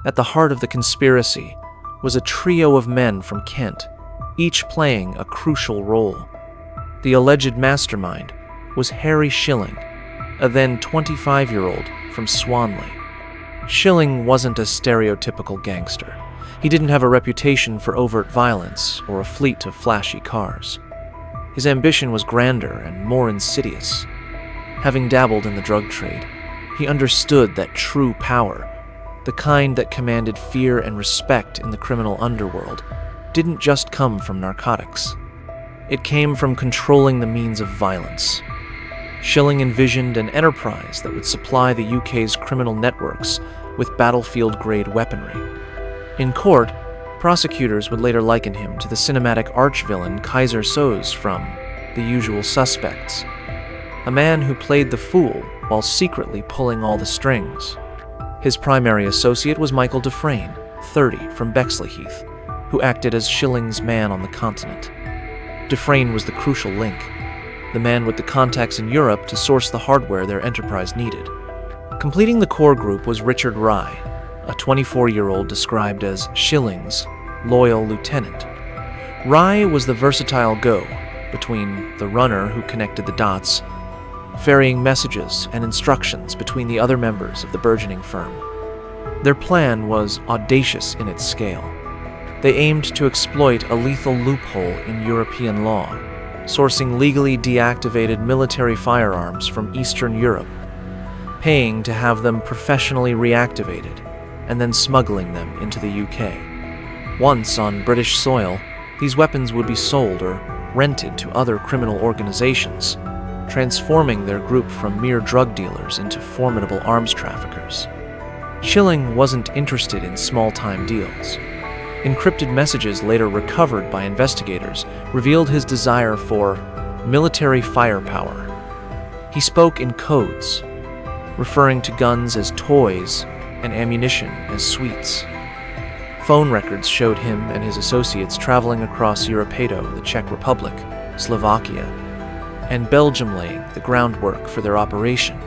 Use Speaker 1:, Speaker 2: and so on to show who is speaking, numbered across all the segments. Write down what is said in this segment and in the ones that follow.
Speaker 1: At the heart of the conspiracy was a trio of men from Kent, each playing a crucial role. The alleged mastermind was Harry Schilling, a then 25-year-old from Swanley. Schilling wasn't a stereotypical gangster. He didn't have a reputation for overt violence or a fleet of flashy cars. His ambition was grander and more insidious. Having dabbled in the drug trade, he understood that true power, the kind that commanded fear and respect in the criminal underworld, didn't just come from narcotics. It came from controlling the means of violence. Schilling envisioned an enterprise that would supply the UK's criminal networks with battlefield-grade weaponry. In court, prosecutors would later liken him to the cinematic arch-villain Kaiser Soze from The Usual Suspects, a man who played the fool while secretly pulling all the strings. His primary associate was Michael Dufresne, 30, from Bexleyheath, who acted as Schilling's man on the continent. Dufresne was the crucial link, the man with the contacts in Europe to source the hardware their enterprise needed. Completing the core group was Richard Rye, a 24-year-old described as Schilling's loyal lieutenant. Rye was the versatile go between the runner who connected the dots, ferrying messages and instructions between the other members of the burgeoning firm. Their plan was audacious in its scale. They aimed to exploit a lethal loophole in European law, sourcing legally deactivated military firearms from Eastern Europe, paying to have them professionally reactivated, and then smuggling them into the UK. Once on British soil, these weapons would be sold or rented to other criminal organizations, transforming their group from mere drug dealers into formidable arms traffickers. Schilling wasn't interested in small-time deals. Encrypted messages later recovered by investigators revealed his desire for military firepower. He spoke in codes, referring to guns as toys and ammunition as sweets. Phone records showed him and his associates traveling across Europedo, the Czech Republic, Slovakia, and Belgium laying the groundwork for their operation.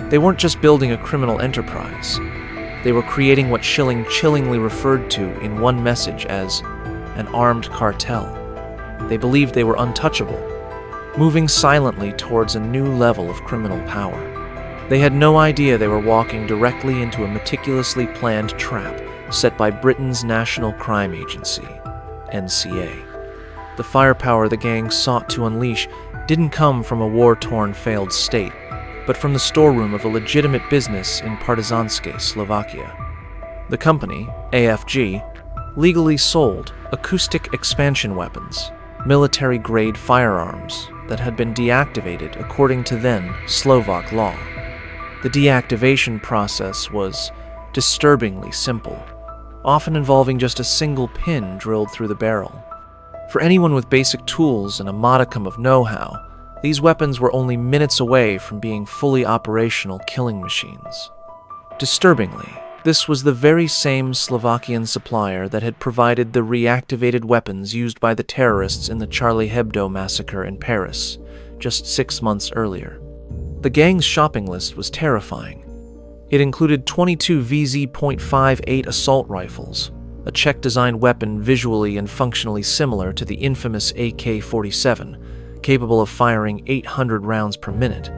Speaker 1: They weren't just building a criminal enterprise. They were creating what Schilling chillingly referred to in one message as an armed cartel. They believed they were untouchable, moving silently towards a new level of criminal power. They had no idea they were walking directly into a meticulously planned trap set by Britain's National Crime Agency, NCA. The firepower the gang sought to unleash didn't come from a war-torn failed state, but from the storeroom of a legitimate business in Partizanske, Slovakia. The company, AFG, legally sold acoustic expansion weapons, military-grade firearms that had been deactivated according to then Slovak law. The deactivation process was disturbingly simple, often involving just a single pin drilled through the barrel. For anyone with basic tools and a modicum of know-how, these weapons were only minutes away from being fully operational killing machines. Disturbingly, this was the very same Slovakian supplier that had provided the reactivated weapons used by the terrorists in the Charlie Hebdo massacre in Paris, just 6 months earlier. The gang's shopping list was terrifying. It included 22 VZ.58 assault rifles, a Czech-designed weapon visually and functionally similar to the infamous AK-47, capable of firing 800 rounds per minute.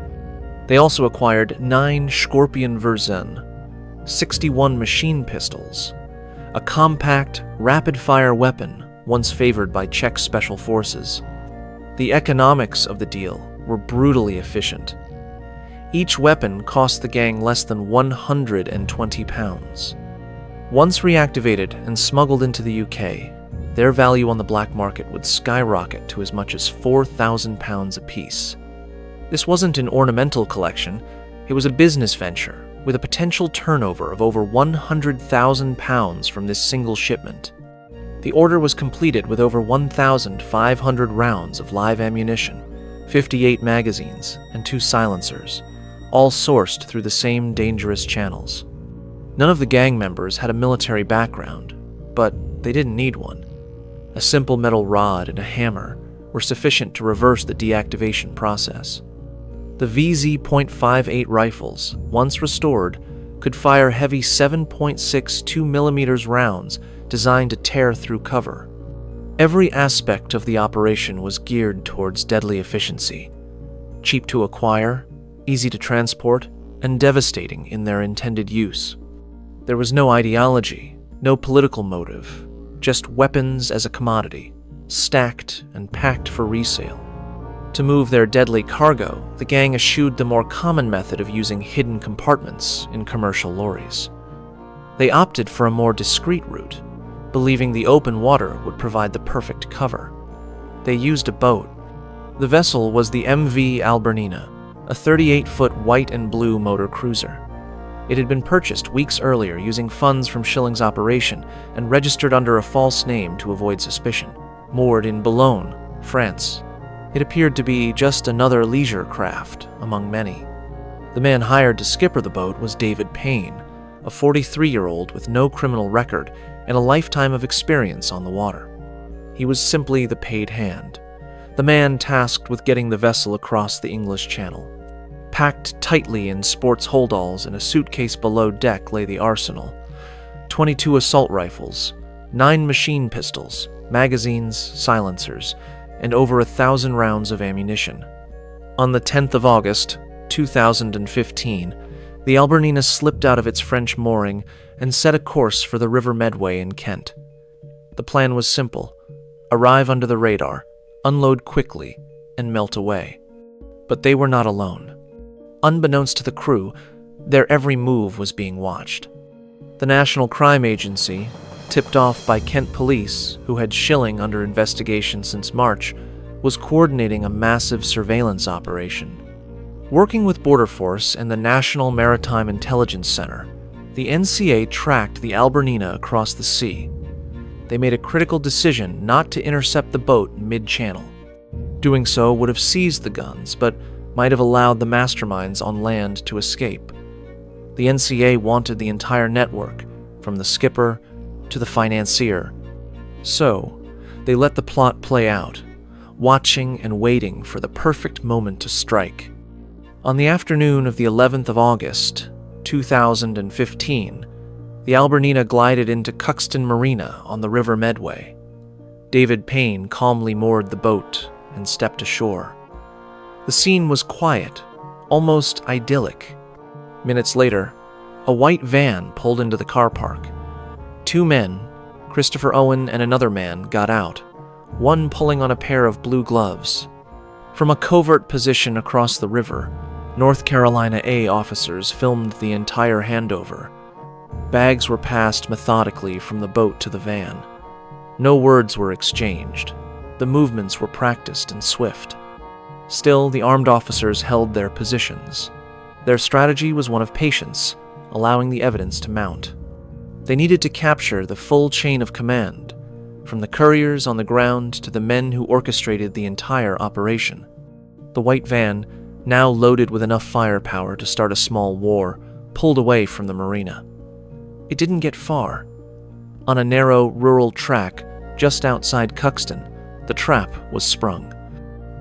Speaker 1: They also acquired 9 Scorpion Verzen, 61 machine pistols, a compact, rapid-fire weapon once favored by Czech special forces. The economics of the deal were brutally efficient. Each weapon cost the gang less than £120. Once reactivated and smuggled into the UK, their value on the black market would skyrocket to as much as £4,000 apiece. This wasn't an ornamental collection, it was a business venture with a potential turnover of over £100,000 from this single shipment. The order was completed with over 1,500 rounds of live ammunition, 58 magazines, and 2 silencers, all sourced through the same dangerous channels. None of the gang members had a military background, but they didn't need one. A simple metal rod and a hammer were sufficient to reverse the deactivation process. The VZ.58 rifles, once restored, could fire heavy 7.62mm rounds designed to tear through cover. Every aspect of the operation was geared towards deadly efficiency. Cheap to acquire, easy to transport, and devastating in their intended use. There was no ideology, no political motive, just weapons as a commodity, stacked and packed for resale. To move their deadly cargo, the gang eschewed the more common method of using hidden compartments in commercial lorries. They opted for a more discreet route, believing the open water would provide the perfect cover. They used a boat. The vessel was the MV Albernina, a 38-foot white and blue motor cruiser. It had been purchased weeks earlier using funds from Schilling's operation and registered under a false name to avoid suspicion. Moored in Boulogne, France, it appeared to be just another leisure craft among many. The man hired to skipper the boat was David Payne, a 43-year-old with no criminal record and a lifetime of experience on the water. He was simply the paid hand, the man tasked with getting the vessel across the English Channel. Packed tightly in sports holdalls in a suitcase below deck lay the arsenal: 22 assault rifles, 9 machine pistols, magazines, silencers, and over 1,000 rounds of ammunition. On the 10th of August, 2015, the Albernina slipped out of its French mooring and set a course for the River Medway in Kent. The plan was simple: arrive under the radar, unload quickly, and melt away. But they were not alone. Unbeknownst to the crew, their every move was being watched. The National Crime Agency, tipped off by Kent police, who had Schilling under investigation since March, was coordinating a massive surveillance operation. Working with Border Force and the National Maritime Intelligence Center, the NCA tracked the Albernina across the sea. They made a critical decision not to intercept the boat mid-channel. Doing so would have seized the guns, but might have allowed the masterminds on land to escape. The NCA wanted the entire network, from the skipper to the financier. So, they let the plot play out, watching and waiting for the perfect moment to strike. On the afternoon of the 11th of August, 2015, the Albernina glided into Cuxton Marina on the River Medway. David Payne calmly moored the boat and stepped ashore. The scene was quiet, almost idyllic. Minutes later, a white van pulled into the car park. 2 men, Christopher Owen and another man, got out, one pulling on a pair of blue gloves. From a covert position across the river, North Carolina A officers filmed the entire handover. Bags were passed methodically from the boat to the van. No words were exchanged. The movements were practiced and swift. Still, the armed officers held their positions. Their strategy was one of patience, allowing the evidence to mount. They needed to capture the full chain of command, from the couriers on the ground to the men who orchestrated the entire operation. The white van, now loaded with enough firepower to start a small war, pulled away from the marina. It didn't get far. On a narrow rural track just outside Cuxton, the trap was sprung.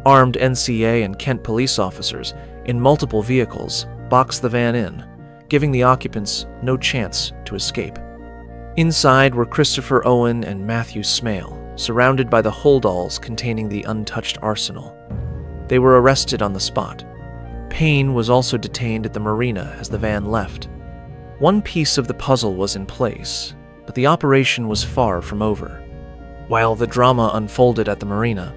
Speaker 1: Armed NCA and Kent police officers in multiple vehicles boxed the van in, giving the occupants no chance to escape. Inside were Christopher Owen and Matthew Smale, surrounded by the holdalls containing the untouched arsenal. They were arrested on the spot. Payne was also detained at the marina as the van left. One piece of the puzzle was in place, but the operation was far from over. While the drama unfolded at the marina,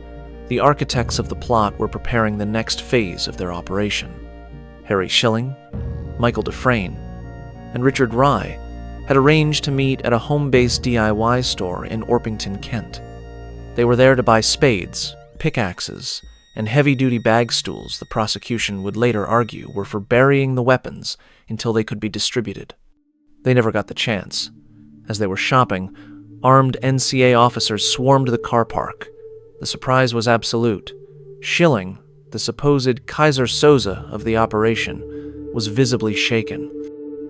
Speaker 1: the architects of the plot were preparing the next phase of their operation. Harry Schilling, Michael Dufresne, and Richard Rye had arranged to meet at a home-based DIY store in Orpington, Kent. They were there to buy spades, pickaxes, and heavy-duty bag stools the prosecution would later argue were for burying the weapons until they could be distributed. They never got the chance. As they were shopping, armed NCA officers swarmed the car park. The surprise was absolute. Schilling, the supposed Kaiser Soze of the operation, was visibly shaken.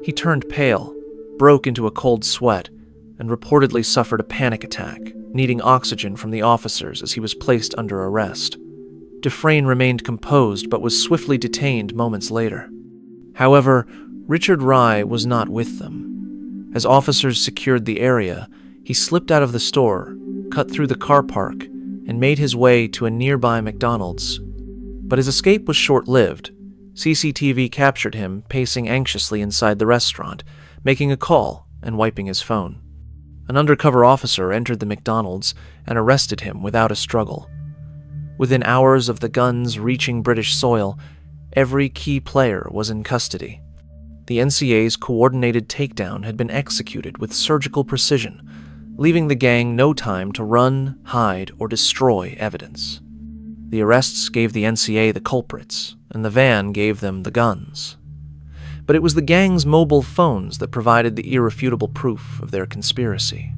Speaker 1: He turned pale, broke into a cold sweat, and reportedly suffered a panic attack, needing oxygen from the officers as he was placed under arrest. Dufresne remained composed but was swiftly detained moments later. However, Richard Rye was not with them. As officers secured the area, he slipped out of the store, cut through the car park, and made his way to a nearby McDonald's. But his escape was short-lived. CCTV captured him pacing anxiously inside the restaurant, making a call and wiping his phone. An undercover officer entered the McDonald's and arrested him without a struggle. Within hours of the guns reaching British soil, every key player was in custody. The NCA's coordinated takedown had been executed with surgical precision, leaving the gang no time to run, hide, or destroy evidence. The arrests gave the NCA the culprits, and the van gave them the guns. But it was the gang's mobile phones that provided the irrefutable proof of their conspiracy.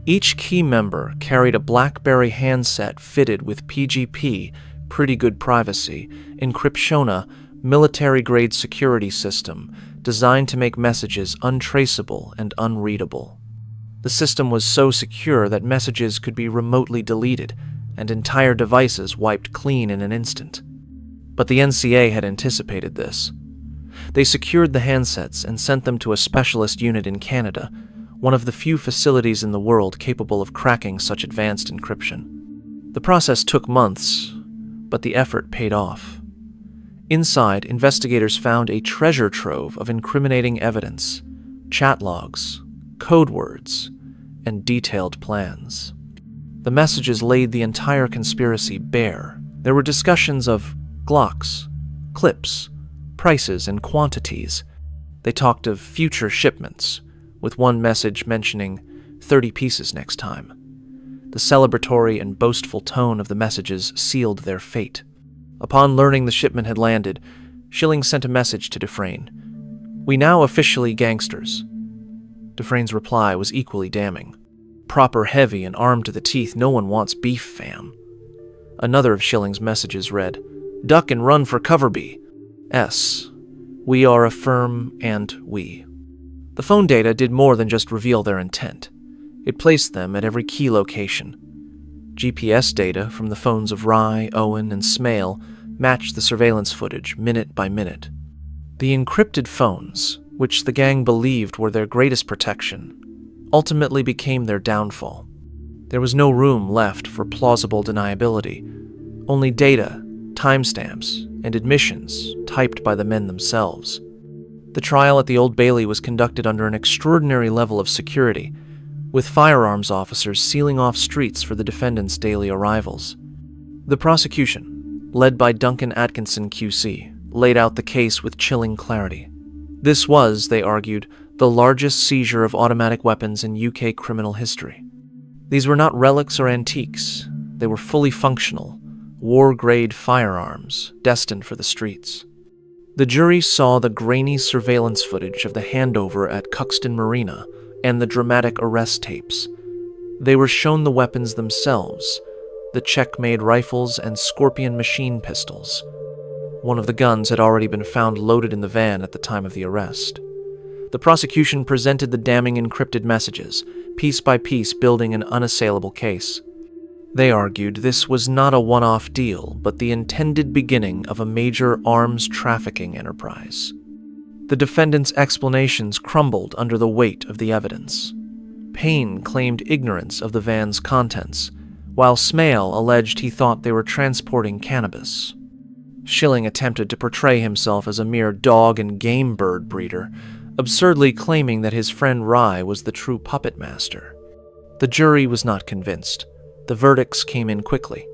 Speaker 1: Each key member carried a BlackBerry handset fitted with PGP, pretty good privacy, encryptiona, military-grade security system designed to make messages untraceable and unreadable. The system was so secure that messages could be remotely deleted and entire devices wiped clean in an instant. But the NCA had anticipated this. They secured the handsets and sent them to a specialist unit in Canada, one of the few facilities in the world capable of cracking such advanced encryption. The process took months, but the effort paid off. Inside, investigators found a treasure trove of incriminating evidence, chat logs, code words, and detailed plans. The messages laid the entire conspiracy bare. There were discussions of Glocks, clips, prices, and quantities. They talked of future shipments, with one message mentioning 30 pieces next time. The celebratory and boastful tone of the messages sealed their fate. Upon learning the shipment had landed, Schilling sent a message to Dufresne. "We now officially gangsters." Dufresne's reply was equally damning. "Proper heavy and armed to the teeth, no one wants beef, fam." Another of Schilling's messages read, "Duck and run for cover, B. S. We are a firm and we." The phone data did more than just reveal their intent. It placed them at every key location. GPS data from the phones of Rye, Owen, and Smale matched the surveillance footage minute by minute. The encrypted phones, which the gang believed were their greatest protection, ultimately became their downfall. There was no room left for plausible deniability, only data, timestamps, and admissions typed by the men themselves. The trial at the Old Bailey was conducted under an extraordinary level of security, with firearms officers sealing off streets for the defendants' daily arrivals. The prosecution, led by Duncan Atkinson QC, laid out the case with chilling clarity. This was, they argued, the largest seizure of automatic weapons in UK criminal history. These were not relics or antiques. They were fully functional, war-grade firearms destined for the streets. The jury saw the grainy surveillance footage of the handover at Cuxton Marina and the dramatic arrest tapes. They were shown the weapons themselves, the Czech-made rifles and Scorpion machine pistols. One of the guns had already been found loaded in the van at the time of the arrest. The prosecution presented the damning encrypted messages, piece by piece building an unassailable case. They argued this was not a one-off deal, but the intended beginning of a major arms trafficking enterprise. The defendants' explanations crumbled under the weight of the evidence. Payne claimed ignorance of the van's contents, while Smale alleged he thought they were transporting cannabis. Schilling attempted to portray himself as a mere dog and game bird breeder, absurdly claiming that his friend Rye was the true puppet master. The jury was not convinced. The verdicts came in quickly.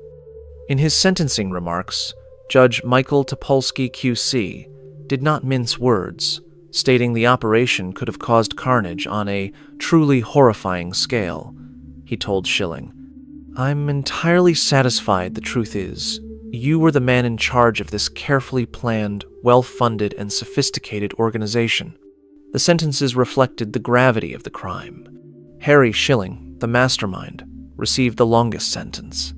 Speaker 1: In his sentencing remarks, Judge Michael Topolsky QC did not mince words, stating the operation could have caused carnage on a truly horrifying scale. He told Schilling, "I'm entirely satisfied the truth is, you were the man in charge of this carefully planned, well-funded, and sophisticated organization." The sentences reflected the gravity of the crime. Harry Schilling, the mastermind, received the longest sentence,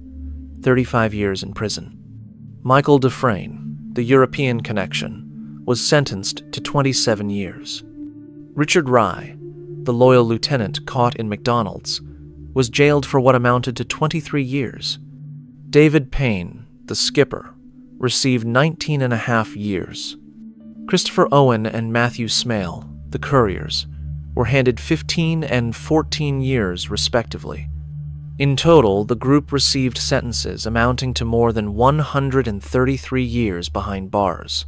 Speaker 1: 35 years in prison. Michael Dufresne, the European connection, was sentenced to 27 years. Richard Rye, the loyal lieutenant caught in McDonald's, was jailed for what amounted to 23 years. David Payne, the skipper, received 19.5 years. Christopher Owen and Matthew Smale, the couriers, were handed 15 and 14 years respectively. In total, the group received sentences amounting to more than 133 years behind bars.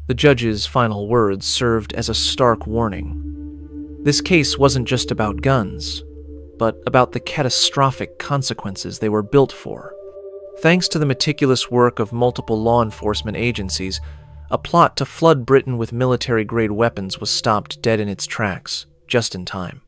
Speaker 1: The judge's final words served as a stark warning. This case wasn't just about guns, but about the catastrophic consequences they were built for. Thanks to the meticulous work of multiple law enforcement agencies, a plot to flood Britain with military-grade weapons was stopped dead in its tracks, just in time.